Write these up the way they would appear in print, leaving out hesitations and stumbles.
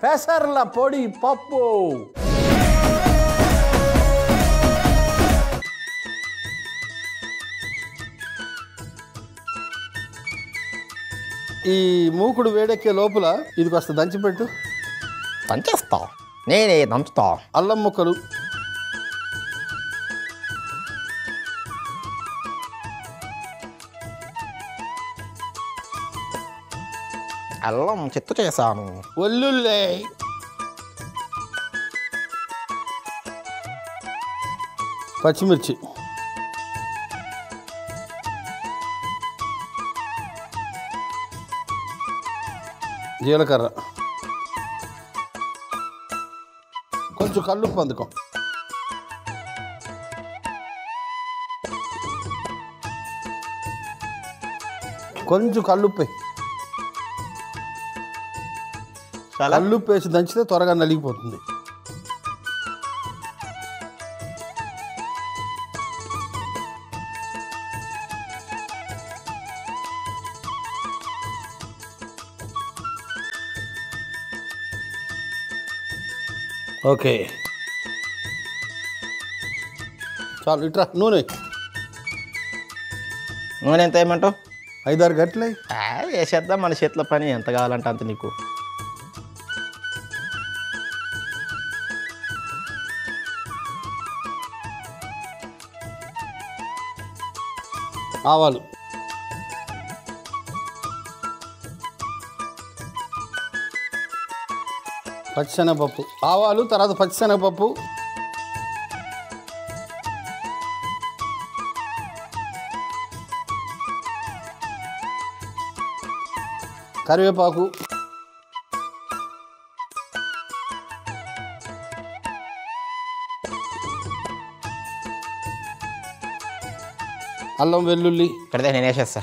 పెసర్ల పొడి పప్పు. ఈ మూకుడు వేడెక్కే లోపల ఇది కాస్త దంచిపెట్టు. దంచేస్తా, నేనే దంచుతా. అల్లం ముక్కలు, అల్లం చెత్త చేశాను. వెల్లుల్లి, పచ్చిమిర్చి, జీలకర్ర, కొంచెం కల్లుప్పు అందుకో, కొంచెం కల్లుప్పు. కల్లుప్పు వేసి దంచితే త్వరగా నలిగిపోతుంది. ఓకే, చాలు. ఇట్రా నూనె. నూనె ఎంత వేయమంటావు? 5-6 గంటలే వేసేద్దాం, మన చేతిలో పని. ఎంత కావాలంటే అంత నీకు. ఆవాలు, పచ్చిశనగపప్పు. ఆవాలు, తర్వాత పచ్చిశనగపప్పు, కరివేపాకు, అల్లం వెల్లుల్లి. ఇక్కడదే నేను వేసేస్తా.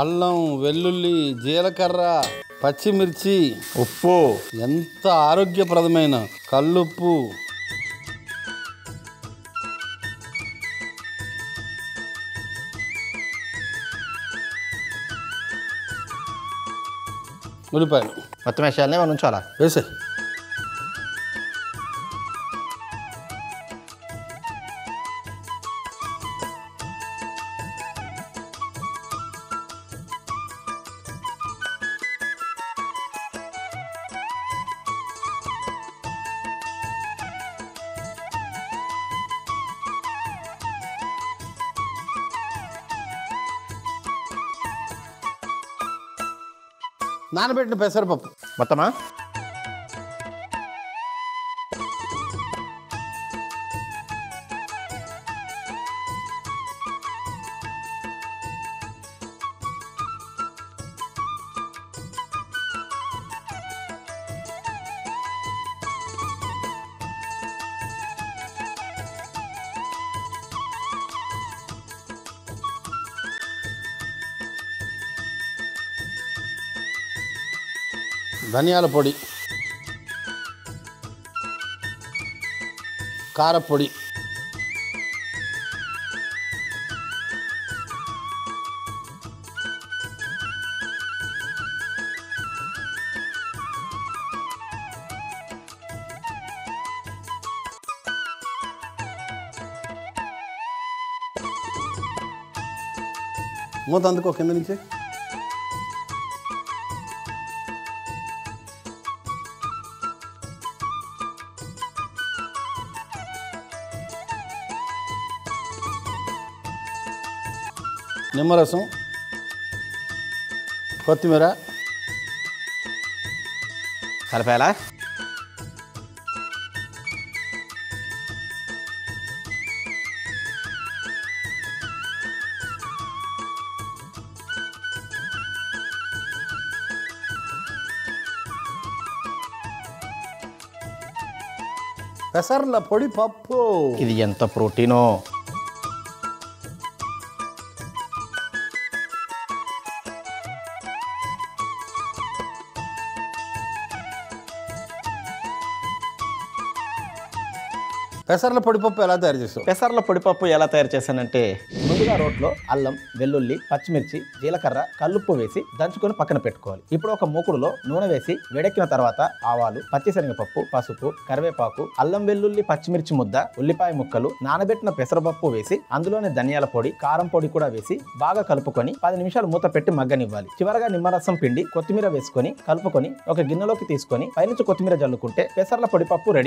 అల్లం వెల్లుల్లి జీలకర్ర పచ్చిమిర్చి ఉప్పు, ఎంత ఆరోగ్యప్రదమైన కల్లుప్పు, ఉల్లిపాయలు మొత్తం వేసేయాలనే మనం ఉంచాలా? వేసే. నానబెట్టిన పెసరపప్పు మొత్తమా? ధనియాల పొడి, కారపొడి, మూత అందుకో కింద నుంచి. నిమ్మరసం, కొత్తిమీర కలిపేలా? పెసర్ల పొడి పప్పు. ఇది ఎంత ప్రోటీనో. పెసర్ల పొడిపప్పు ఎలా తయారు చేస్తావు? పెసర్ల పొడిపప్పు ఎలా తయారు చేశానంటే, ముందుగా రోట్లో అల్లం, వెల్లుల్లి, పచ్చిమిర్చి, జీలకర్ర, కల్లుప్పు వేసి దంచుకొని పక్కన పెట్టుకోవాలి. ఇప్పుడు ఒక మూకుడులో నూనె వేసి వేడెక్కిన తర్వాత ఆవాలు, పచ్చిశనగపప్పు, పసుపు, కరివేపాకు, అల్లం వెల్లుల్లి పచ్చిమిర్చి ముద్ద, ఉల్లిపాయ ముక్కలు, నానబెట్టిన పెసరపప్పు వేసి అందులోనే ధనియాల పొడి, కారం పొడి కూడా వేసి బాగా కలుపుకొని 10 నిమిషాలు మూత పెట్టి మగ్గనివ్వాలి. చివరగా నిమ్మరసం పిండి కొత్తిమీర వేసుకొని కలుపుకొని ఒక గిన్నెలోకి తీసుకొని పైనుంచి కొత్తిమీర జల్లుకుంటే పెసర్ల పొడిపప్పు రెడీ.